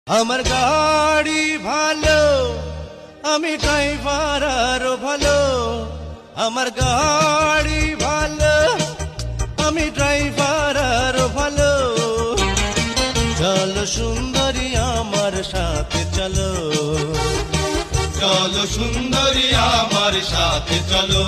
আমার গাড়ি ভালো, আমি ড্রাইভার আরো ভালো। আমার গাড়ি ভালো, আমি ড্রাইভার আরো ভালো। চলো সুন্দরী আমার সাথে চলো, চলো সুন্দরী আমার সাথে চলো।